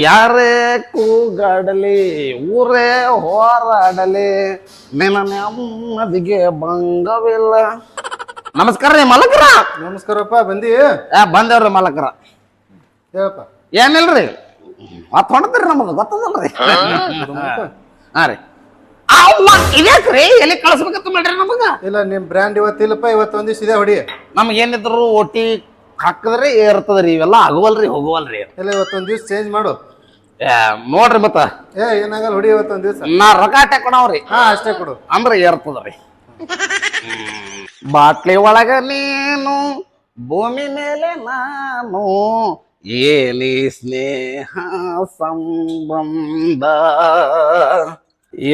ಯಾರೇ ಕೂಗಾಡಲಿ ಊರೇ ಹೋರಾಡಲಿ ನಿನ್ನ ನೆಮ್ಮದಿಗೆ ಭಂಗವಿಲ್ಲ. ನಮಸ್ಕಾರ ರೀ ಮಲಕರ. ನಮಸ್ಕಾರಪ್ಪ, ಬಂದಿ? ಬಂದೇವ್ರಿ ಮಲಕರ. ಹೇಳಪ್ಪ. ಏನಿಲ್ರಿ, ಮತ್ ಹೊಂಡದ್ರಿ ನಮ್ದು ಗೊತ್ತದಲ್ರಿ. ಹಾ ರೀ, ಇದ್ಯಾಕ್ರಿ ಎಲ್ಲಿ ಕಳ್ಸ್ಬೇಕಂತ ಮಾಡ್ರಿ ನಮಗ? ಇಲ್ಲ, ನಿಮ್ ಬ್ರ್ಯಾಂಡ್ ಇವತ್ತಿಲ್ಲಪ್ಪ, ಇವತ್ತು ಒಂದಿವ್ಸ ಇದೆ ಹೊಡಿ. ನಮಗೇನಿದ್ರು ಒಟ್ಟಿ ಹಾಕಿದ್ರಿ ಏರ್ತದ್ರಿ, ಇವೆಲ್ಲ ಆಗುವಲ್ರಿ ಹೋಗುವಲ್ರಿ. ಇಲ್ಲ, ಇವತ್ತೊಂದ್ ದಿವ್ಸ ಚೇಂಜ್ ಮಾಡು. ನೋಡ್ರಿ ಮತ್ತ ಏನಾಗಲ್ಲ, ಹೊಡಿ ಇವತ್ತೊಂದ್ ದಿವ್ಸ. ನಾ ರೊಕ್ಕಾಟೆ ಕೊಡವ್ರಿ. ಅಷ್ಟೇ ಕೊಡು ಅಂದ್ರೆ ಏರ್ತದ್ರಿ. ಬಾಟ್ಲಿ ಒಳಗ ನೀನು ಭೂಮಿ ಮೇಲೆ ನಾನು, ಏನಿ ಸ್ನೇಹ ಸಂಬಂಧ,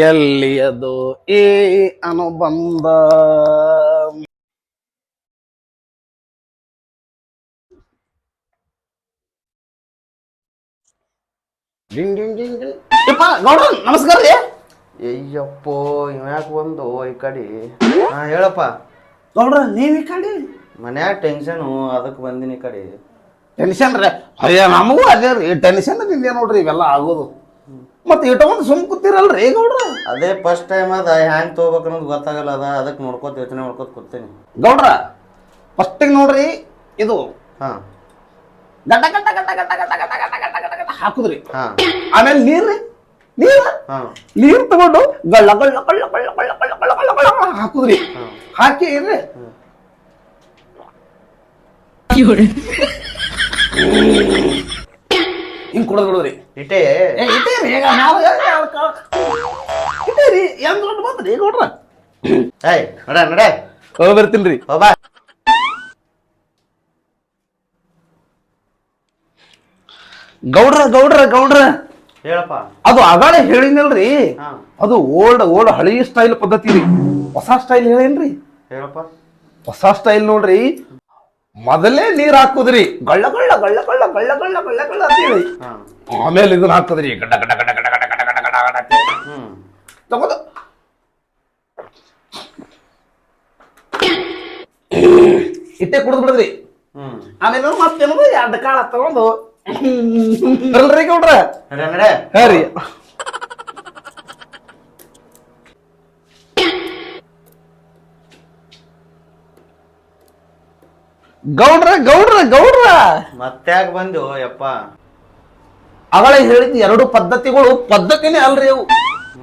ಎಲ್ಲಿಯದು ಈ ಅನುಬಂಧ. ಗೌಡ ನಮಸ್ಕಾರ ರೀ. ಅಯ್ಯಪ್ಪೋ, ಇವ್ಯಾಕೆ ಬಂದು ಈ ಕಡೆ? ಹೇಳಪ್ಪ. ಗೌಡ್ರ ನೀವ್ ಈ ಕಡೆ ಮನ್ಯಾಗ ಟೆನ್ಷನು, ಅದಕ್ಕೆ ಬಂದಿನಿ ಈ ಕಡೆ. ಟೆನ್ಷನ್ ರೀ? ಅಯ್ಯ ನಮಗೂ ಅದೇ ರೀ ಟೆನ್ಷನ್ ನಿಂದೆ ನೋಡ್ರಿ ಇವೆಲ್ಲ ಆಗೋದು. ಮತ್ತೆ ಇಟ್ಟೊಂದು ಸುಮ್ ಕೂತಿರಲ್ರಿ ಗೌಡ್ರ? ಅದೇ ಫಸ್ಟ್ ಟೈಮ್ ಅದ, ಹ್ಯಾಂಗ್ ತಗೋಬೇಕು ಅನ್ನೋದು ಗೊತ್ತಾಗಲ್ಲ ಅದ, ಅದಕ್ಕೆ ನೋಡ್ಕೋತ ಯೋಚನೆ ಮಾಡ್ಕೋತ ಕೂತೀನಿ. ಗೌಡ್ರ ಫಸ್ಟಿಗೆ ನೋಡ್ರಿ ಇದು ಹಾ ಗಡ್ಡ ಗಡ್ಡ ಗಡ್ಡ ಗಡ್ಡ ಗಡ್ಡ ಗಡ್ಡ ಗಡ್ಡ ಗಡ್ಡ ಗಡ್ಡ ಗಡ್ಡ ಹಾಕುದ್ರಿ. ಹಾ ಆಮೇಲೆ ನೀರ್ರಿ, ನೀರ್ ತಗೊಂಡು ಗಳ್ಳ ಗಳ್ಳ ಗಳ್ಳ ಗಳ್ಳ ಗಳ್ಳ ಗಳ್ಳ ಗಳ್ಳ ಗಳ್ಳ ಗಳ್ಳ ಹಾಕುದ್ರಿ. ಹಾಕಿ ಇರ್ರಿ ಹಿಂಗ್ ಕುಡದ್ ಬಿಡುದ್ರಿ. ಇಟ್ಟೇ ಇಟ್ಟೇರಿ ಇಟ್ಟೇರಿ ಹೆಂಗ್ ದೊಡ್ಡ ಬಂದ್ರಿ ಗೌಡ್ರ? ಏಯ್ ನಡ ನಡೆ, ಹೋಗಿ ಬರ್ತೀನ್ರಿ. ಹೋಬಾ. ಗೌಡ್ರ ಗೌಡ್ರ ಗೌಡ್ರ ಹೇಳಪ್ಪ. ಅದು ಆಗಾಳೆ ಹೇಳಿನಲ್ರಿ, ಅದು ಓಲ್ಡ್ ಹಳಿ ಸ್ಟೈಲ್ ಪದ್ಧತಿ ರೀ. ಹೊಸ ಸ್ಟೈಲ್ ಹೇಳೇನ್ರಿ? ಹೇಳಪ್ಪ. ಹೊಸ ಸ್ಟೈಲ್ ನೋಡ್ರಿ, ಮೊದಲೇ ನೀರ್ ಹಾಕುದ್ರಿ ಗಳ್ಳ ಗಳ್ಳ ಗಳ್ಳ ಗಳ್ಳ ಗಳ್ಳ ಗಳ್ಳ ಗಳ್ಳ ಗಳ್ಳ ಅಂತ ಹೇಳಿ, ಆಮೇಲೆ ಇದನ್ನ ಹಾಕುದ್ರಿ ಗಡ್ಡ ಗಡ್ಡ ಗಡ್ಡ ಗಡ್ಡ ಗಡ್ಡ ಗಡ್ಡ ಗಡ್ಡ ಗಡ್ಡ ಗಡ್ಡ ತಗೋದು ಇಟ್ಟೆ ಕುಡಿದ್ ಬಿಡದ್ರಿ. ಆಮೇಲೆ ಮತ್ತೇನದು ಎರಡು ಕಾಳ ತಗೊಂಡು ಅಲ್ರಿ ಗೌಡ್ರ? ನಡೆ. ಹಾ ರೀ. ಗೌಡ್ರ ಗೌಡ್ರ ಗೌಡ್ರ ಮತ್ತ್ಯಾಕ ಬಂದು ಯಪ್ಪ? ಅವಳೇ ಹೇಳಿದ ಎರಡು ಪದ್ಧತಿಗಳು ಪದ್ಧತಿನೇ ಅಲ್ರಿ ಅವು.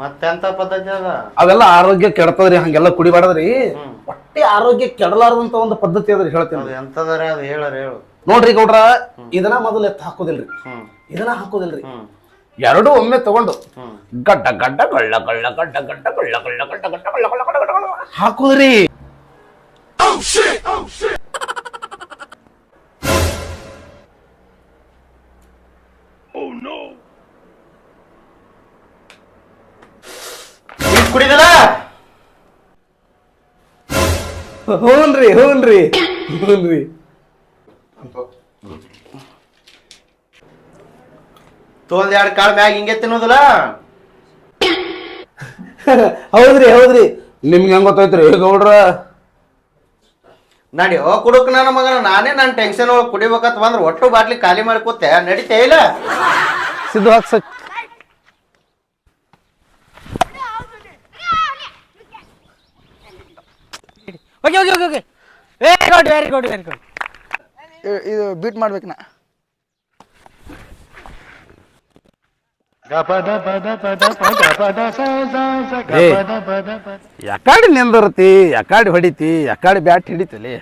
ಮತ್ತೆಂತ ಪದ್ಧತಿ ಅದ? ಅವೆಲ್ಲ ಆರೋಗ್ಯ ಕೆಡ್ತದ್ರಿ, ಹಂಗೆಲ್ಲ ಕುಡಿಬಾರ್ದ್ರಿ. ಹೊಟ್ಟೆ ಆರೋಗ್ಯ ಕೆಡಲಾರದಂತ ಒಂದು ಪದ್ಧತಿ ಅದ್ರಿ, ಹೇಳ್ತೇನೆ. ಎಂತದಾರ ಅದು? ಹೇಳು. ನೋಡ್ರಿ ಗೌಡ್ರ, ಇದನ್ನ ಮೊದಲು ಎತ್ತ ಹಾಕೋದಿಲ್ರಿ, ಇದನ್ನ ಹಾಕೋದಿಲ್ರಿ. ಎರಡು ಒಮ್ಮೆ ತಗೊಂಡು ಗಡ್ಡ ಗಡ್ಡ ಗಳ್ಳ ಗಳ್ಳ ಗಡ್ಡ ಗಡ್ಡ ಗಳ್ಳ ಗಳ್ಳ ಗಡ್ಡ ಗಡ್ಡ ಗಳ್ಳ ಗಳ್ಳ ಗಡ್ಡ ಗಡ್ಡ ಹಾಕುದ್ರಿ. ಕುಡಿದಲ್ಲ? ಹೂನ್ರಿ ಹೂನ್ರಿ ಹೂನ್ರಿ. ತೊಂದ್ ಎರಡು ಕಾಳ ಮ್ಯಾಗ ಹಿಂಗೆ ತಿನ್ನೋದಿಲ್ಲ? ಹೌದ್ರಿ ಹೌದ್ರಿ. ನಿಮ್ಗೆ ಹೆಂಗ್ ಗೊತ್ತಾಯ್ತ್ರಿ ಗೌಡ್ರ? ನಡಿ ಕುಡುಕ್ ನನ್ನ ಮಗನ, ನಾನೇ ನನ್ನ ಟೆನ್ಷನ್ ಒಳಗೆ ಕುಡಿಬೇಕಂತ ಬಂದ್ರೆ ಒಟ್ಟು ಬಾಟ್ಲಿ ಖಾಲಿ ಮಾಡಿ ಕೂತೆ, ನಡಿತೇ ಇಲ್ಲ? ಸಿದ್ದು ಹಾಕ್ಸಕ್ okay okay okay okay. Very good very good very good. ಇದು ಬೀಟ್ ಮಾಡ್ಬೇಕು ನಾ. ಯಾಕಾಡಿ ನಿಂದಿರ್ತಿ, ಯಾಕಾಡಿ ಹೊಡಿತಿ, ಯಾಕಾಡಿ ಬ್ಯಾಟ್ ಹಿಡಿತಲಿ.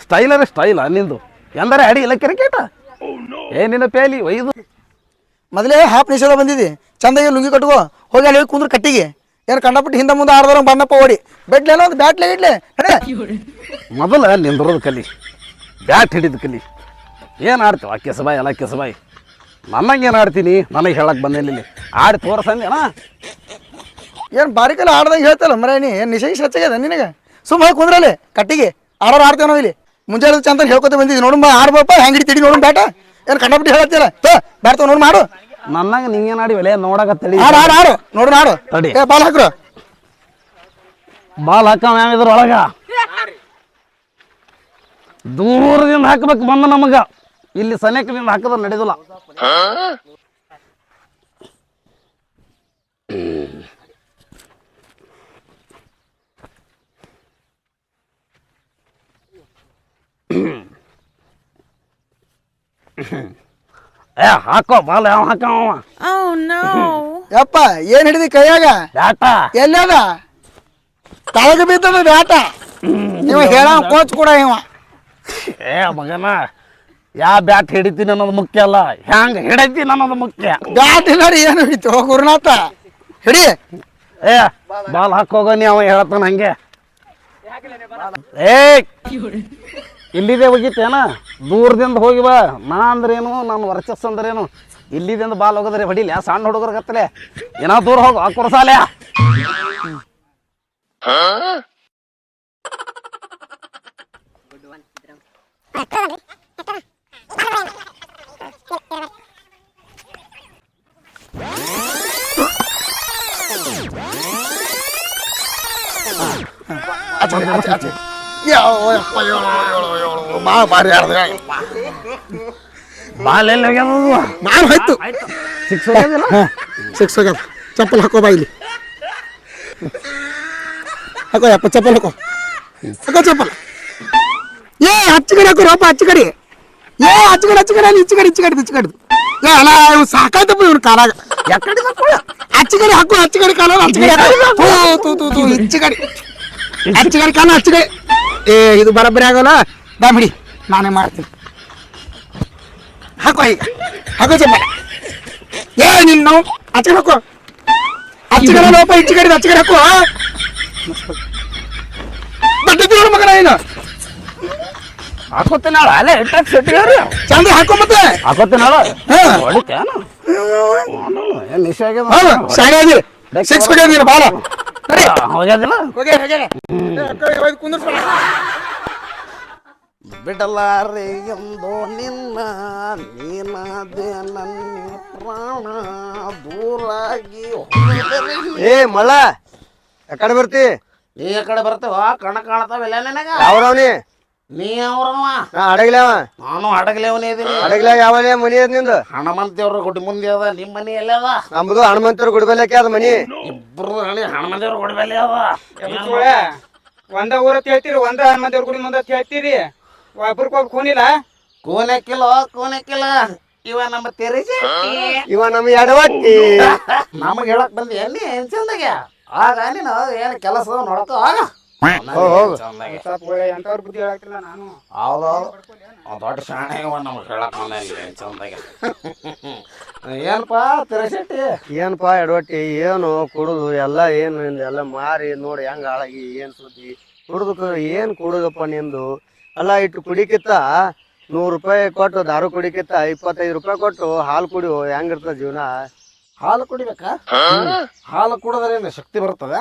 ಸ್ಟೈಲರ ಸ್ಟೈಲ ನಿಂದು ಎಂದರೆ ಅಡಿ ಇಲ್ಲ ಕ್ರಿಕೆಟ್. ಏನಿನ ಪೇಲಿ ಒಯ್ದು ಮೊದಲೇ ಹಾಫ್ ನಿಷೇಧ ಬಂದಿದ್ದಿ, ಚಂದಾಗಿ ಲುಂಗಿ ಕಟ್ಕೋ, ಹೋಗಿ ಅಲ್ಲಿ ಕುಂದ್ರ ಕಟ್ಟಿಗೆ. ಏನು ಕಂಡಪಟ್ಟು ಹಿಂದೆ ಮುಂದೆ ಆಡ್ದವ್ರ ಬಣ್ಣಪ್ಪ ಓಡಿ ಬೆಟ್ಲೇನೋ ಒಂದು ಬ್ಯಾಟ್ಲೆ ಇಡ್ಲೆ. ಮೊದಲ ನಿಂದಿರೋದು ಕಲಿ, ಬ್ಯಾಟ್ ಹಿಡಿದು ಕಲಿ. ಏನು ಆಡ್ತೀವ ಕೆಸಬಾಯಿ ಎಲ್ಲ ಕೆಸಬಾಯಿ. ನನಗೇನು ಆಡ್ತೀನಿ, ನನಗೆ ಹೇಳಕ್ಕೆ ಬಂದೇನಿಲ್ಲ. ಆಡಿ ತೋರ್ಸಂದೇನಾ? ಏನು ಬಾರಿಕಲ್ಲ ಆಡ್ದಂಗೆ ಹೇಳ್ತಲ್ಲ ಮರ, ನೀ ಏನು ನಿಷೇಧ ಹೆಚ್ಚಾಗ್ಯದ ನಿನಗೆ? ಸುಮ್ಮ ಹೋಗಿ ಕುಂದ್ರಲ್ಲಿ ಕಟ್ಟಿಗೆ ಆಡೋರು ಆಡ್ತೇವೆ ನಾವು ಇಲ್ಲಿ. ಮುಂಜಾನೆ ಚಂದ ಹೇಳ್ಕೊತ ಬಂದಿದ್ವಿ, ನೋಡಮ್ಮ ಆಡ್ಬಪ್ಪ ಹೆಂಗೆ ಹಿಡಿತಿಡಿ ನೋಡಮ್ ಬ್ಯಾಟ. ಏನು ಕಂಡಪಟ್ಟು ಹೇಳತ್ತಿಲ್ಲ ಬ್ಯಾಟ್ ತಗೋ ನೋಡಿ ಮಾಡು. ನನ್ನಾಗ ನೀವೇನು ಆಡಿ ಒಲೆ ನೋಡಕತ್ತಳಿ. ಆಡು ಆಡು ಆಡು ನೋಡು ಆಡು. ಏ ಬಾಲ್ ಹಾಕ್ರು, ಬಾಲ್ ಹಾಕ ಇದ್ರೊಳಗ ದೂರದಿಂದ ಹಾಕ್ಬೇಕು ಬಂದ ನಮಗ. ಇಲ್ಲಿ ಸನೇಕದಿಂದ ಹಾಕಿದ್ರೆ ನಡೆದಿಲ್ಲ. ಏ ಹಾಕೋ ಬಾಲ್ ಯಾವ ಹಾಕವ Oh no. ಯಪ್ಪ ಏನ್ ಹಿಡಿದಿ ಕೈಯಾಗ ಬ್ಯಾಟ ಎಲ್ಲದ ತಳಗ ಬಿದ್ದದ ಬ್ಯಾಟ ಇವ ಹೇಳ ಕೋಚ್ ಕೂಡ ಇವ ಏ ಮಗನ ಯಾ ಬ್ಯಾಟ್ ಹಿಡಿತೀನಿ ಅನ್ನೋದು ಮುಖ್ಯ ಅಲ್ಲ ಹ್ಯಾಂಗ ಹಿಡಿತೀನಿ ಅನ್ನೋದು ಮುಖ್ಯ. ಬ್ಯಾಟ್ ನೋಡಿ ಏನು ಹಿಡಿತು ಗುರುನಾಥ ಹಿಡಿ ಏ ಬಾಲ್ ಹಾಕೋಗ ನೀ ಅವ ಹೇಳ್ತಾನ ಹಂಗೆ. ಏ ಇಲ್ಲಿದೆ ಹೋಗಿತ್ತೇನ ದೂರದಿಂದ ಹೋಗಿ ಬಾ. ನಾ ಅಂದ್ರೇನು ನನ್ನ ವರ್ಚಸ್ ಅಂದ್ರೇನು ಇಲ್ಲಿದಿಂದ ಬಾಲ್ ಹೋಗೋದ್ರೆ ಹೊಡಿಲಿ ಆ ಸಣ್ಣ ಹುಡುಗರ ಗತ್ತಲೆ ಏನೋ ದೂರ ಹೋಗು ಆ ಕುರ್ಸಾಲೆ. ಬಾಲ್ ಎಲ್ಲಿ ಹೋಗ್ಯದ ನಾನು ಹೋಯ್ತು ಸಿಕ್ಸ್ ಹೋಗ್ಯದಿಲ್ಲ. ಸಿಕ್ಸ್ ಹೋಗ್ಯದ. ಚಪ್ಪಲ್ ಹಾಕೋ ಬಾ ಇಲ್ಲಿ ಹಾಕೋ ಯಪ್ಪ ಚಪ್ಪಲ್ ಹಾಕೋ ಹಾಕೋ ಚಪ್ಪಲ್. ಏ ಹಚ್ಚಗಡಿ ಹಾಕೋ ರಪ್ಪ ಹಚ್ಚಗಡಿ. ಏ ಹಚ್ಚಗಡಿ ಅಲ್ಲಿ ಇಚ್ಚಗಡಿ ಏ ಅಲ್ಲ ಇವ್ ಸಾಕಾಯ್ತಪ್ಪ ಇವ್ನ ಕಾಲಾಗ. ಯಾಕಡೆ ಹಚ್ಚಗಡಿ ಹಾಕು ಹಚ್ಚಗಡಿ ಕಾಲ ಹಚ್ಚಗಡಿ ಕಾಲ ಹಚ್ಚಗಡಿ. ಏ ಇದು ಬರಬ್ಬರಿ ಆಗೋಲ್ಲ ದಾಮ್ ಹಿಡಿ ನಾನೇ ಮಾಡ್ತೀನಿ. ಹಾಕೋ ಈಗ ಹಾಕೋ ಚಪ್ಪಲ್. ಏ ನಿನ್ ನಾವು ಹಚ್ಚಗಡಿ ಹಾಕೋ ಹಚ್ಚಗಡಿ ಲೋಪ ಇಚ್ಚಗಡಿ ಹಚ್ಚಗಡಿ ಹಾಕೋ. ಬಟ್ಟೆ ನೋಡು ಮಗನ ಏನು ಹಾಕೋತೀನಿ ನಾಳೆ ಅಲ್ಲೇ ಇಟ್ಟಾಗ ಸೆಟ್ಟಿಗಾರಿ ಚಂದ ಹಾಕೋ ಮತ್ತೆ ಹಾಕೋತೀನಿ ನಾಳೆ ಹಾ. ಹೊಡಿತೇನು ಏನು ನಿಶೆ ಆಗ್ಯದ ಶಾಣೆ ಅದಿ ಸಿಕ್ಸ್ ಹೋಗ್ಯದ ಬಾಲ ಹೋಗ್ಯದಿಲ್ಲ ಕುಂದ್ರ ಬಿಡಲಾರೆ ಎಂದು ನಿನ್ನ ನೀನಾದೆ ನನ್ನ ಪ್ರಾಣ ದೂರಾಗಿ ಏ ಮಳ್ಳ ಯಾಕಡೆ ಬರ್ತಿ? ನೀ ಆ ಕಡೆ ಬರ್ತೇವ ಕಣ ಕಾಣ್ತಾವಿಲ್ಲ ನನಗ ಯಾವ್ರವ್ನಿ? ನೀ ಅವ್ರವ ನಾ ಅಡಗ್ಲೇವ. ನಾನು ಅಡಗಲೇವನೇ ಇದೀನಿ. ಅಡಗ್ಲಾಗ ಯಾವನೇ ಮನಿ ಅದ ನಿಂದು? ಹಣಮಂತಿಯವ್ರ ಗುಡಿ ಮುಂದೆ ಅದ. ನಿಮ್ಮ ಮನಿ ಎಲ್ಲ ಅದ? ನಮ್ದು ಹನುಮಂತರ ಗುಡಿಬಲ್ಲಕ್ಕೆ ಅದ ಮನಿ. ಇಬ್ರು ಹಣಮಂತಿಯವ್ರ ಗುಡಿ ಮೇಲೆ ಅದ. ಒಂದ ಊರ ಹೇಳ್ತೀರಿ, ಒಂದ ಹನುಮಂತೇವ್ರ ಗುಡಿ ಮುಂದೆ ಹೇಳ್ತೀರಿ, ಒಬ್ರಿಗೊಬ್ರು ಕೂನಿಲ್ಲ. ಕೋನಕ್ಕಿಲ್ಲ ಇವ ನಮ್ಮ ತೆರಿಗೆ ಇವ ನಮ್ ಎಡವಟ್ಟಿ. ನಮಗ್ ಹೇಳಕ್ ಬಂದಿ ಎಲ್ಲಿ ಏನ್ ಚಂದಾಗ ಆಗ ನೀನು ಏನ್ ಕೆಲಸ ನೋಡಕ ಆಗ ಎಂತವ್ರ ಬುದ್ಧಿ ಹೇಳಕ್ತಿಲ್ಲ ನಾನು. ಹೌದೌದು ದೊಡ್ಡ ಶಾಣೆ ಇವ ನಮಗ್ ಹೇಳಕ್ ಬಂದ ಏನ್ ಚಂದಾಗ. ಏನಪ್ಪಾ ತೆರಶೆಟ್ಟಿ ಏನಪ್ಪಾ ಎಡವಟ್ಟಿ? ಏನು ಕುಡುದು ಎಲ್ಲ ಏನು ಎಲ್ಲ ಮಾರಿ ನೋಡಿ ಹೆಂಗ ಹಾಳಾಗಿ ಏನ್ ಸುದ್ದಿ ಕುಡುದು ಏನ್ ಕುಡುದಪ್ಪ ನಿಂದು? ಅಲ್ಲ ಇಟ್ಟು ಕುಡಿಕಿತ್ತ 100 ರೂಪಾಯಿ ಕೊಟ್ಟು ದಾರು ಕುಡಿಕಿತ್ತ 25 ರೂಪಾಯಿ ಕೊಟ್ಟು ಹಾಲು ಕುಡಿಯೋ ಹೆಂಗಿರ್ತದ ಜೀವನ? ಹಾಲು ಕುಡಿಬೇಕಾ? ಹಾಲು ಕುಡಿದ್ರೆ ಶಕ್ತಿ ಬರ್ತದೆ.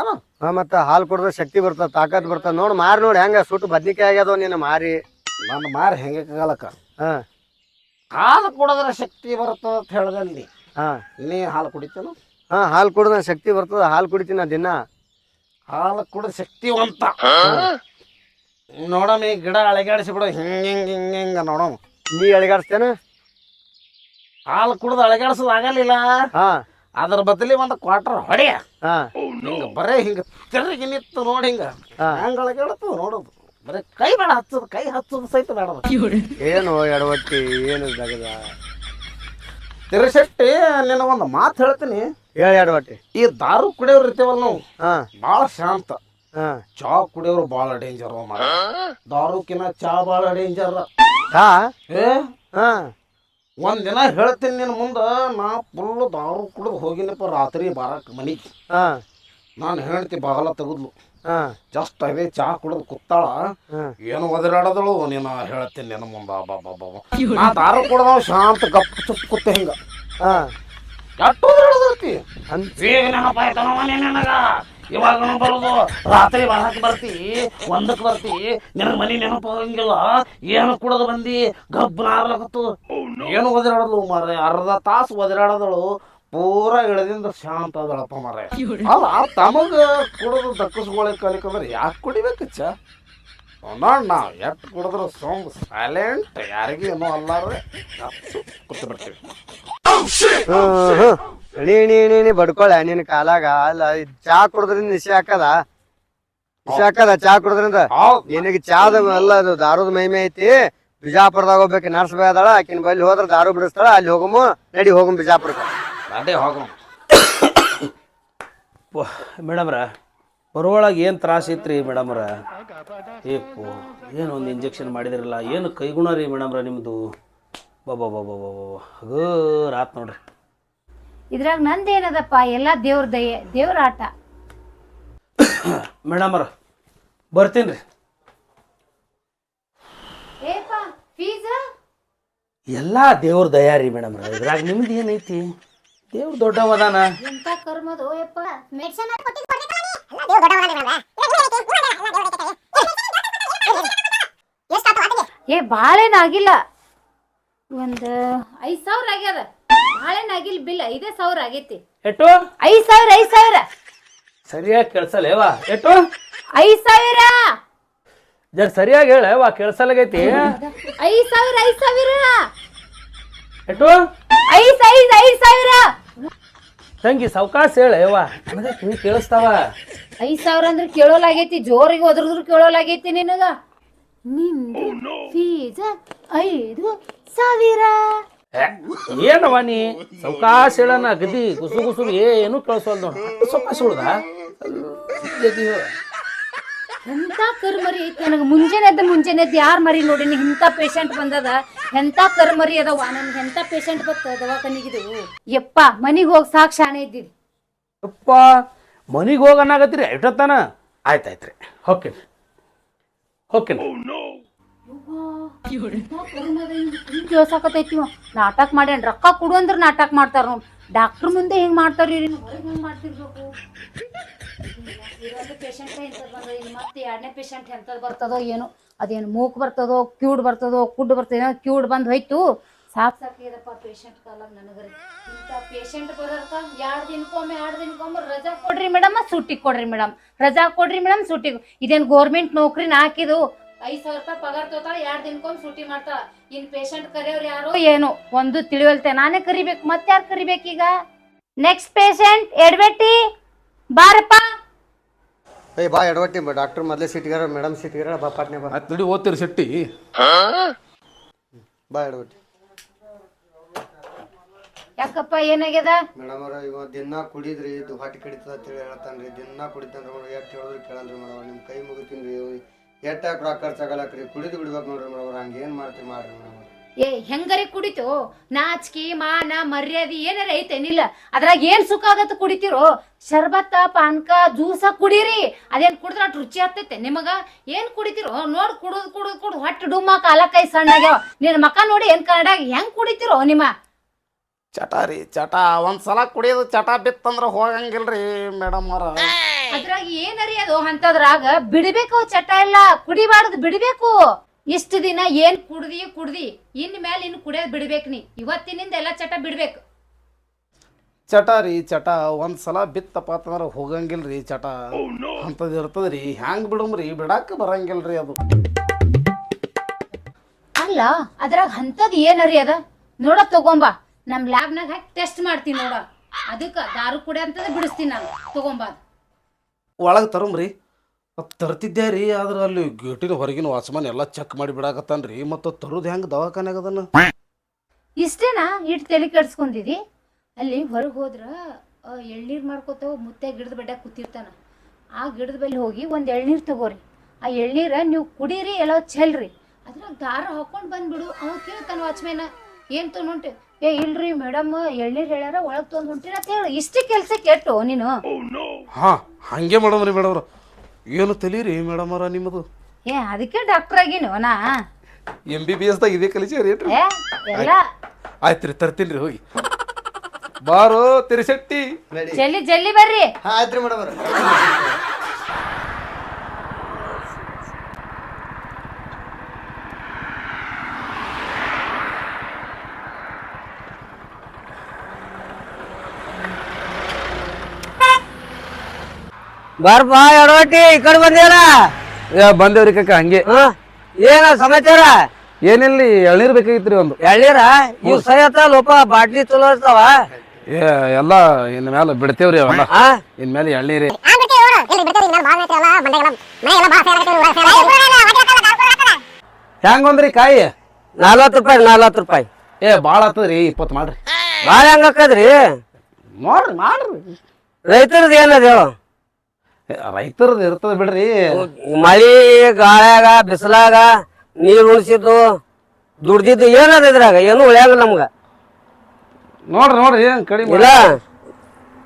ಮತ್ತ ಹಾಲು ಕುಡಿದ್ರೆ ಶಕ್ತಿ ಬರ್ತದ, ತಾಕತ್ ಬರ್ತದ. ನೋಡ್ ಮಾರಿ ನೋಡಿ ಹೆಂಗ ಸುಟ್ಟು ಬದ್ನಿಕಾಯಿ ಆಗ್ಯದವ ನಿನ್ನ ಮಾರಿ. ನನ್ನ ಮಾರಿ ಹೆಂಗೆ ಕಾಲಕ್ಕ ಹಾ ಹಾಲು ಕುಡಿದ್ರೆ ಶಕ್ತಿ ಬರ್ತದ ಅಂತ ಹೇಳ್ದಲ್ಲಿ ಹಾ ನೀ ಹಾಲು ಕುಡಿತೇನು? ಹಾ ಹಾಲು ಕುಡಿದ್ರೆ ಶಕ್ತಿ ಬರ್ತದ. ಹಾಲು ಕುಡಿತೀನಿ ದಿನ. ಹಾಲು ಕುಡಿದ ಶಕ್ತಿವಂತ ನೋಡಮ್ಮ. ಈ ಗಿಡ ಅಳಗಾಡಿಸಿ ಬಿಡು ಹಿಂಗ ನೋಡಮ್ಮ. ನೀ ಅಳಿಗಾಡ್ಸ್ತೇನ? ಹಾಲು ಕುಡ್ದು ಅಳಗಾಡ್ಸೋದು ಆಗಲಿಲ್ಲ. ಹಾ ಅದ್ರ ಬದಲಿ ಒಂದು ಕ್ವಾರ್ಟರ್ ಹೊಡೆಯ ಹಾ ಹಿಂಗ ಬರೇ ಹಿಂಗ ತಿರುಗಿ ನಿತ್ತು ನೋಡಿ ಹಿಂಗ ಹಂಗ ಅಳಗಾಡ್ತದ ನೋಡೋದು. ಬರೀ ಕೈ ಬೇಡ ಹಚ್ಚೋದು, ಕೈ ಹಚ್ಚೋದು ಸಹಿತ ಬೇಡ. ಏನು ಎಡವಟ್ಟಿ ಏನು ಜಗದ? ತಿರುಶೆಟ್ಟಿ ನಿನಗೊಂದು ಮಾತು ಹೇಳ್ತೀನಿ. ಹೇಳಿ ಎಡವಟ್ಟಿ. ಈ ದಾರು ಕುಡಿಯೋರು ಇರ್ತೇವಲ್ಲ ನಾವು ಹಾ ಭಾಳ ಶಾಂತ. ಹಾ ಚಾ ಕುಡಿಯೋರು ಭಾಳ ಡೇಂಜರ್. ದಾರುಕಿನ ಚಾ ಭಾಳ ಡೇಂಜರ್. ಹಾ ಏ ಹಾ ಒಂದಿನ ಹೇಳ್ತೀನಿ ನಿನ್ನ ಮುಂದ. ನಾ ಫುಲ್ ದಾರು ಕುಡಿದು ಹೋಗಿನಪ್ಪ ರಾತ್ರಿ ಬಾರಕ್ ಮನಿಗೆ. ಹಾ ನಾನು ಹೇಳ್ತಿ ಬಾಗಲ ತೆಗದ್ಲು. ಹಾ ಜಸ್ಟ್ ಅದೇ ಚಾ ಕುಡಿದು ಕುತ್ತಾಳ. ಹಾ ಏನು ಒದರಾಡದಳು ನೀನು ಹೇಳ್ತೀನಿ ನಿನ್ನ ಮುಂದ. ನಾ ದಾರು ಕುಡ್ದವ ಶಾಂತ ಗಪ್ ಚುಪ್ ಕೂತೆ ಹಿಂಗ. ಹಾ ಎಷ್ಟು ಒದರಾಡದೈತಿ ಅಂದ್ ಈಗ ನೆನಪಾಯ್ತನವ ನಿನಗ. ಇವಾಗ ಬರೋದು ರಾತ್ರಿ ಬಾರಕ್ ಬರ್ತಿ, 1ಕ್ಕೆ ಬರ್ತಿ, ನಿನಗೆ ಮನಿ ನೆನಪು ಹೋಗಂಗಿಲ್ಲ. ಏನು ಕುಡದು ಬಂದಿ ಗಬ್ಬನ ಆರ್ಲಕತ್ತು. ಏನು ಒದರಾಡದಳು ಮಾರ. ಅರ್ಧ ತಾಸು ಒದರಾಡದಳು. ಪೂರಾ ಇಳದಿಂದ ಶಾಂತ ಅದಳಪ್ಪ ಮಾರ. ಅಲ್ಲ ತಮಗ ಕುಡಿದು ದಕ್ಕಸ್ಕೊಳಕ್ ಕಲಿಕಂದ್ರೆ ಯಾಕೆ ಕುಡಿಬೇಕು ಚಾ? ನೋಡ್ ನಾವ್ ಎಟ್ ಕುಡಿದ್ರು ಸೋಂಗ್ ಸೈಲೆಂಟ್, ಯಾರಿಗೂ ಏನೋ ಅಲ್ಲಾರ್ರೆ ಕೂತು ಬಿಡ್ತೀವಿ. ನೀ ಬಡ್ಕೊಳ ನಿನ್ ಕಾಲಾಗ. ಅಲ್ಲ ಚಾ ಕುಡಿದ್ರಿಂದ ನಿಶೆ ಹಾಕದ? ನಿಶೆ ಹಾಕದ ಚಾ ಕುಡಿದ್ರಿಂದ? ನಿನಗೆ ಚಾದ ಎಲ್ಲ ಅದು ದಾರದ ಮೈಮೆ ಐತಿ. ಬಿಜಾಪುರದಾಗ ಹೋಗ್ಬೇಕು ನರ್ಸ್ ಬೈ ಅದಾಳ ಆಕಿನ ಬಲ್ಲಿ ಹೋದ್ರ ದಾರು ಬಿಡಿಸ್ತಾಳ ಅಲ್ಲಿ ಹೋಗಮು ನಡಿ ಹೋಗಮ್ ಬಿಜಾಪುರಕ್ಕೆ ಅದೇ ಹೋಗ ಮೇಡಮ್ರ ಬರುವೊಳಗೆ ಏನು ತ್ರಾಸ ಇತ್ತು ಮೇಡಮ್ರ ಏಪ್ಪು ಏನು ಒಂದು ಇಂಜೆಕ್ಷನ್ ಮಾಡಿದಿರಲ್ಲ ಏನು ಕೈಗುಣ ರೀ ಮೇಡಮ್ರ ನಿಮ್ಮದು ಬಾಬಾ ಬಾಬಾ ಬಾಬಾ ಹಗರಾತ್ ನೋಡ್ರಿ ಇದ್ರಾಗ ನಂದೇನದಪ್ಪ ಎಲ್ಲ ದೇವ್ರ ದಯೆ ದೇವ್ರ ಆಟ. ಮೇಡಮ್ರ ಬರ್ತೀನಿ ರೀ. ಏಪ ಫೀಸ್ ಎಲ್ಲ ದೇವ್ರ ದಯಾ ರೀ ಮೇಡಮ್ರ ಇದ್ರಾಗ ನಿಮ್ದು ಏನೈತಿ ದೇವ್ರ ದೊಡ್ಡವದಾನ. ಎಂತ ಕರ್ಮದು ಯಪ್ಪ. ಮೆಡಿಸಿನ್ ಏ ಬಾಳೇನಾಗಿಲ್ಲ, ಒಂದು 5,000 ಆಗ್ಯದ. ಬಾಳೇನಾಗಿಲ್ಲ, ಬಿಲ್ 5,000 ಆಗೈತಿ. ಎಟ್ಟು 5,000 ಸರಿಯಾಗಿ ಕೇಳ್ಸಲ್ಲೇವಾ? ಎಟ್ಟು 5,000 ಜರ ಸರಿಯಾಗಿ ಹೇಳವಾ ಕೇಳ್ಸಲಾಗೈತಿ. 5,000 ಎಟ್ಟು 5,000 ತಂಗಿ ಸಾವಕಾಶ ಹೇಳವಾ ನನಗ ಕಿವಿ ಕೇಳಿಸ್ತಾವ. 5,000 ಅಂದ್ರೆ ಕೇಳೋಲಾಗೈತಿ, ಜೋರಿಗೆ ಹೋದ್ರದ್ರು ಕೇಳೋಲಾಗೈತಿ ನಿನಗ. ನಿಂದು ಫೀಸ್ 5,000. ಏನವ ನೀ ಸಾವಕಾಶ ಹೇಳನ ಗದಿ ಗುಸು ಗುಸು ಏನು ಕೇಳಿಸೋಲ್ ನೋಡ. ಸಾವಕಾಶ ಉಳ್ದ ಎಂತ ಕರ್ಮರಿ ಐತಿ ನನಗೆ. ಮುಂಜಾನೆ ಯಾರು ಮರಿ ನೋಡಿನಿ ಇಂಥ ಪೇಷಂಟ್ ಬಂದದ, ಎಂತ ಕರ್ಮರಿ ಅದಾವ. ನನ್ಗೆ ಎಂತ ಪೇಷಂಟ್ ಬತ್ತ ದವಾಖಾನಿಗಿದು. ಯಪ್ಪ ಮನಿಗೆ ಹೋಗಿ ಸಾಕು ಶಾಣೆ ಇದ್ದಿದ್. ಯಪ್ಪ ಮನಿಗೆ ಹೋಗನಾಗತ್ತೀರಿ ಎಷ್ಟೊತ್ತಾನ? ಆಯ್ತಾಯ್ತ್ರಿ ಹೊಕ್ಕೇನಿ ಹೊಕ್ಕೇನಿ. ಕೇಳ್ಸಾಕತೈತಿ ನಾಟಕ ಮಾಡ್ಯಾನ. ರೊಕ್ಕ ಕೊಡು ಅಂದ್ರೆ ನಾಟಕ ಮಾಡ್ತಾರ ನೋಡ್. ಡಾಕ್ಟರ್ ಮುಂದೆ ಹೆಂಗ್ ಮಾಡ್ತಾರ್ರಿ, ಹೊರಗೆ ಹೆಂಗ್ ಮಾಡ್ತಿರ್ಬೇಕು. ಪೇಷಂಟ್ ಎಂತದ್ ಬಂದ, ಮತ್ತೆ 2ನೇ ಪೇಷಂಟ್ ಎಂತದ್ ಬರ್ತದೋ ಏನೋ. ಅದೇನು ಮೂಕ್ ಬರ್ತದೋ ಕ್ಯೂಡ್ ಬರ್ತದೋ ಕುಡ್ ಬರ್ತದೋ. ಕ್ಯೂಡ್ ಬಂದ್ ಹೋಯ್ತು ಸಾಕಿದಪ್ಪ ಪೇಷಂಟ್ ಕಾಲಾಗ ನನಗರಿ. ಇಂಥ ಪೇಷಂಟ್ ಬರೋರ್ಕ 2 ದಿನಕ್ಕೊಮ್ಮೆ ರಜಾ ಕೊಡ್ರಿ ಮೇಡಮ್, ಸೂಟಿ ಕೊಡ್ರಿ ಮೇಡಮ್, ರಜಾ ಕೊಡ್ರಿ ಮೇಡಮ್, ಸೂಟಿ. ಇದೇನು ಗೋರ್ಮೆಂಟ್ ನೌಕರಿನ ಹಾಕಿದು 5,000 ರೂಪಾಯಿ ಪಗಾರ ತೋತಾಳ, 2 ದಿನಕ್ಕೊಮ್ಮೆ ಸೂಟಿ ಮಾಡ್ತಾಳ. ಇನ್ ಪೇಷಂಟ್ ಕರೆಯೋರು ಯಾರೋ ಏನೋ ಒಂದು ತಿಳಿವಲ್ತೆ. ನಾನೇ ಕರಿಬೇಕು, ಮತ್ತೆ ಯಾರು ಕರಿಬೇಕೀಗ? ನೆಕ್ಸ್ಟ್ ಪೇಷಂಟ್ ಎಡ್ಬೇಟಿ ಬಾರಪ್ಪ. ಏಯ್ ಬಾ ಎಡವಟ್ಟಿ ಡಾಕ್ಟರ್ ಮೊದಲೇ ಸೀಟ್ಗಾರ ಮೇಡಮ್ ಸೀಟ್ಗಾರ ಬಾ ಪಾಟ್ನೆ ಬಾ. ಆಯ್ತು ನಡಿ ಓದ್ತೀರಿ ಶೆಟ್ಟಿ. ಬಾ ಎಡವಟ್ಟಿ. ಯಾಕಪ್ಪ ಏನಾಗ್ಯದ? ಮೇಡಮ್ ಅವ್ರ ಇವ ದಿನ ಕುಡಿದ್ರಿ ಇದು ಹೊಟ್ಟೆ ಕಡಿತದ ಅಂತೇಳಿ ಹೇಳ್ತಾನ್ರಿ. ದಿನ ಕುಡಿತಾನ್ರಿ ಎಷ್ಟು ಹೇಳಿದ್ರು ಕೇಳಲ್ರಿ ಮೇಡಮ್. ನಿಮ್ಮ ಕೈ ಮುಗಿತೀನಿ ಎಟ್ಟಾಕ ರೊಕ್ಕ ಖರ್ಚಾಗಲಕ್ರಿ. ಕುಡಿದು ಬಿಡ್ಬೇಕು ನೋಡ್ರಿ ಮೇಡಮ್. ಹಂಗೆ ಏನು ಮಾಡ್ತೀರಿ ಮಾಡ್ರಿ ಮೇಡಮ್. ಏ ಹೆಂಗರಿ ಕುಡಿತು? ನಾಚಿಕೆ ಮಾನ ಮರ್ಯಾದೆ ಏನಾರ ಐತೇನಿಲ್ಲ? ಅದ್ರಾಗ ಏನ್ ಸುಖ ಆಗತ್ತ ಕುಡಿತಿರೋ? ಶರ್ಬತ್ತ ಪಾನ್ಕ ಜ್ಯೂಸ ಕುಡೀರಿ. ಅದೇನ್ ಕುಡಿದ್ರ ಅಟ್ ರುಚಿ ಆಗ್ತೈತೆ ನಿಮಗ? ಏನ್ ಕುಡಿತಿರೋ? ನೋಡ್ ಕುಡುದ್ ಹೊಟ್ಟೆ ಡುಮ್ಮ ಕಾಲ ಕೈ ಸಣ್ಣಾಗ್ಯಾವ. ನಿನ್ ಮಕ ನೋಡಿ ಏನ್ ಕನ್ನಡ ಹೆಂಗ್ ಕುಡಿತಿರೋ ನಿಮ್ಮ? ಚಟ ರೀ ಚಟ. ಒಂದ್ಸಲ ಕುಡಿಯೋದು ಚಟ ಬಿತ್ತಂದ್ರ ಹೋಗಂಗಿಲ್ರಿ ಮೇಡಮ್ ಅವ್ರ. ಅದ್ರಾಗ ಏನರಿ ಅದು ಅಂತದ್ರಾಗ ಬಿಡ್ಬೇಕು ಚಟ ಎಲ್ಲ. ಕುಡಿಬಾರ್ದು, ಬಿಡ್ಬೇಕು. ಇಷ್ಟು ದಿನ ಏನ್ ಕುಡ್ದಿ ಇನ್ ಮೇಲೆ ಇನ್ನು ಕುಡಿಯೋದ್ ಬಿಡ್ಬೇಕು ನೀ. ಇವತ್ತಿನಿಂದ ಎಲ್ಲ ಚಟ ಬಿಡ್ಬೇಕು. ಚಟ ರೀ ಚಟ. ಒಂದ್ಸಲ ಬಿತ್ತಪ್ಪ ಅಂತಂದ್ರ ಹೋಗಂಗಿಲ್ರಿ ಚಟ. ಅಂತದ್ ಇರ್ತದ್ರಿ. ಹ್ಯಾಂಗ್ ಬಿಡಮ್ರಿ? ಬಿಡಾಕ ಬರಂಗಿಲ್ರಿ ಅದು. ಅಲ್ಲ ಅದ್ರಾಗ ಅಂತದ್ ಏನರಿ ಅದ ನೋಡ, ತಗೊಂಬಾ. ನಮ್ ಲ್ಯಾಬ್ನಾಗ ಹಾಕಿ ಟೆಸ್ಟ್ ಮಾಡ್ತೀನಿ ನೋಡ. ಅದಕ್ಕ ದಾರು ಕುಡಿ ಅಂತದ ಬಿಡಿಸ್ತೀನಿ ನಾನು. ತಗೊಂಬಾ. ಒಳಗೆ ತರಂಬ್ರಿ. ತರ್ತಿದ್ದೆ ರೀ, ಆದ್ರೆ ಅಲ್ಲಿ ಗೇಟಿನ ಹೊರಗಿನ ವಾಚ್ಮನ್ ಎಲ್ಲ ಚೆಕ್ ಮಾಡಿ ಬಿಡಾಕತ್ತಾನ್ರಿ. ಮತ್ತು ತರುದು ಹೆಂಗೆ ದವಾಖಾನ್ಯಾಗ ಅದನ್ನ? ಇಷ್ಟೇನಾ ಇಟ್ಟು ತಲೆ ಕೆಡ್ಸ್ಕೊಂಡಿದಿ? ಅಲ್ಲಿ ಹೊರಗೆ ಹೋದ್ರ ಎಳ್ನೀರು ಮಾಡ್ಕೋತಾವ. ಮುತ್ತೆ ಗಿಡದ ಬೆಡ್ಡ ಕೂತಿರ್ತಾನ. ಆ ಗಿಡದ ಬಲ್ಲಿ ಹೋಗಿ ಒಂದು ಎಳ್ನೀರು ತಗೋರಿ. ಆ ಎಳ್ನೀರ ನೀವು ಕುಡೀರಿ, ಎಲ್ಲ ಚೆಲ್ರಿ. ಅದ್ರಾಗ ದಾರ ಹಾಕೊಂಡು ಬಂದ್ಬಿಡು. ಅವ ಕೇಳ್ತಾನ ವಾಚ್ಮೇನ, ಏನ್ ತೊಗೊಂಡು? ಏ ಇಲ್ರಿ ಮೇಡಮ್ ಎಳ್ನೀರು ಹೇಳ್ಯಾರ ಒಳಗೆ ತೊಗೊಂಡು ಹೊಂಟಿರ ಅಂತ ಹೇಳಿ. ಇಷ್ಟೇ ಕೆಲಸ ಕೆಟ್ಟು ನೀನು. ಹಾ ಹಂಗೆ ಮೇಡಮ್ ರೀ. ಮೇಡಮ್ರ ಏನು ತಲೀರಿ ಮೇಡಮ್ ಅವರ ನಿಮ್ಮದು? ಏ ಅದಕ್ಕೆ ಡಾಕ್ಟರ್ ಆಗಿನು ನಾ. MBBS ದಾಗ ಇದೇ ಕಲಿಸಿರಿ ಏನ್ರಿ? ಏ ಎಲ್ಲ ಆಯ್ತು ರೀ, ತರ್ತೀನಿ ಹೋಗಿ. ಬಾರೋ ತಿರುಶೆಟ್ಟಿ, ಜಲ್ದಿ ಬರ್ರಿ. ಆಯ್ತ್ರಿ ಮೇಡಮ್ ಅವ್ರ. ಬರ್ಬಾ ಎಡವಟ್ಟಿ ಈ ಕಡೆ ಬಂದೇನ? ಬಂದೇವ್ರಿ ಕಕ್ಕ. ಹಂಗೆ ಏನ ಸಮಾಚಾರ? ಏನಿಲ್ರಿ, ಎಳ್ನೀರ್ ಬೇಕಾಗಿತ್ರಿ ಒಂದು. ಎಳ್ಳೀರ ಇವ್ ಸಹಿತ ಲೋಪ ಬಾಟ್ಲಿ ಚಲೋ ಇರ್ತಾವ. ಎಲ್ಲ ಇನ್ ಮೇಲೆ ಬಿಡ್ತೇವ್ರಿ ಅವೆಲ್ಲ. ಇನ್ ಮೇಲೆ ಎಳ್ನೀರಿ ಹೆಂಗ್ ಒಂದ್ರಿ ಕಾಯಿ? 40 ರೂಪಾಯಿ ಏ ಭಾಳ ಆತದ್ರಿ 20 ಮಾಡ್ರಿ. ಭಾಳ ಹೆಂಗಕ್ಕದ್ರಿ ಮಾಡ್ರಿ ರೈತರದ್ದು ಏನದ ಹೇಳು ರೈತರದ್ದು ಇರ್ತದ ಬಿಡ್ರಿ. ಮಳಿ ಗಾಳ್ಯಾಗ ಬಿಸಿಲಾಗ ನೀರು ಉಳಿಸಿದ್ದು ದುಡ್ದಿದ್ದು ಏನದ ಇದ್ರಾಗ ಏನು ಉಳಿಯಂಗಿಲ್ಲ ನಮ್ಗ. ನೋಡ್ರಿ ಏನ್ ಕಡಿಮೆ ಇಲ್ಲ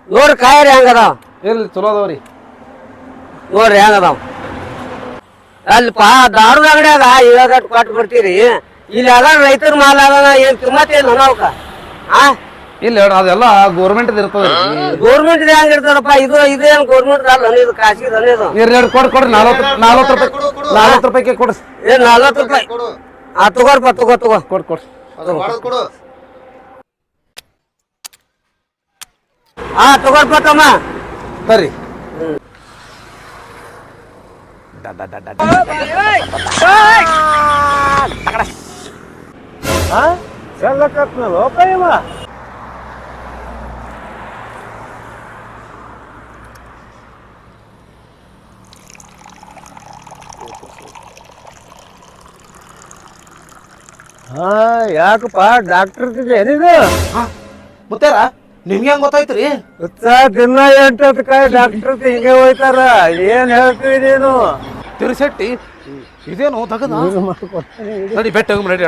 ನೋಡ್ರಿ ಕಾಯಿರಿ ಹೆಂಗದಾವ ಇರ್ಲಿ ಚಲೋ ಅದಾವ್ರಿ. ನೋಡ್ರಿ ಹೆಂಗದಾವ ಅಲ್ಪ ದಾರುದ ಅಂಗಡಿಯಾಗ ಇವಾಗ ಕೊಟ್ಟು ಬಿಡ್ತೀರಿ ಇಲ್ಲಿ ಅದ ರೈತರ ಮಾಲ್ ಅದ ಏನ್ ಕಿಮ್ಮತ್ ಏನು ಅವಕ್ಕ ಇಲ್ಲ ಹೇಳ್ರಿ ಅದೆಲ್ಲ ಗೋರ್ಮೆಂಟ್ ಇರ್ತದ್ರಿ. ಗೌರ್ಮೆಂಟ್ ಹೆಂಗಿರ್ತಾರಪ್ಪ ಇದೇನ್ ಗೌರ್ಮೆಂಟ್ ಅಲ್ಲ ಇದು ಖಾಸಗಿ ದನ ಇದು ಇರ್ಲಿ ಹೇಳ್ರಿ ಕೊಡ್ರಿ 40 ರೂಪಾಯಿಗೆ ಕೊಡ್ರಿ. ಏನ್ 40 ರೂಪಾಯಿ ತಗೋರ್ಪ ತಗೋ ಕೊಡ್ರಿ ಕೊಡು ತಗೋರ್ಪ ತಮ್ಮ ಬರ್ರಿ. ಯಾಕಪ್ಪ ಡಾಕ್ಟರ್ ಮುತ್ತಾರ ನಿಮ್ಗೆ ಹೆಂಗ್ ಗೊತ್ತಾಯ್ತ್ರಿ? ದಿನ 8 ಕಾಯಿ ಡಾಕ್ಟರ್ ಹಿಂಗೆ ಹೋಯ್ತಾರ ಏನ್ ಹೇಳ್ತೀವಿ ನೀನು ತಿರುಸೆಟ್ಟಿ ಇದೇನು ತಗದ ನಡಿ ಬೆಟ್ಟ ನಡಿ